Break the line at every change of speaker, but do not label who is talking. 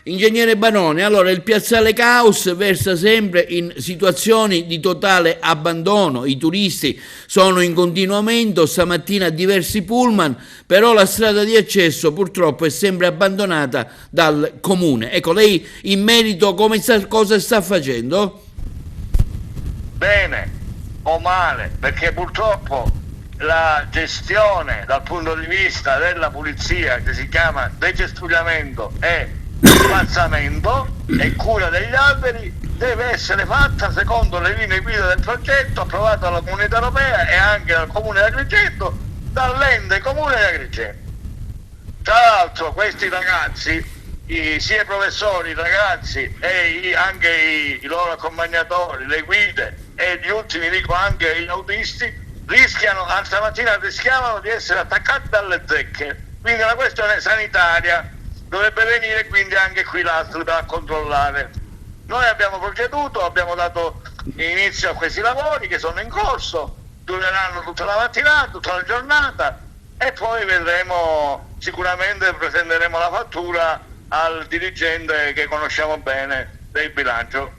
Ingegnere Banone, allora il piazzale Caos versa sempre in situazioni di totale abbandono, i turisti sono in continuo aumento, stamattina diversi pullman, però la strada di accesso purtroppo è sempre abbandonata dal comune. Ecco, lei in merito cosa sta facendo?
Bene o male, perché purtroppo la gestione dal punto di vista della pulizia, che si chiama decespugliamento e spazzamento e cura degli alberi, deve essere fatta secondo le linee guida del progetto approvato dalla Comunità Europea e anche dal Comune di Agrigento, dall'ente Comune di Agrigento. Tra l'altro questi ragazzi, sia i professori, i ragazzi e anche i loro accompagnatori, le guide e gli ultimi, dico anche gli autisti, stamattina rischiavano di essere attaccati dalle zecche. Quindi è una questione sanitaria, dovrebbe venire quindi anche qui l'ASL a controllare. Noi abbiamo proceduto, abbiamo dato inizio a questi lavori che sono in corso, dureranno tutta la mattinata, tutta la giornata e poi vedremo, sicuramente presenteremo la fattura al dirigente che conosciamo bene del bilancio.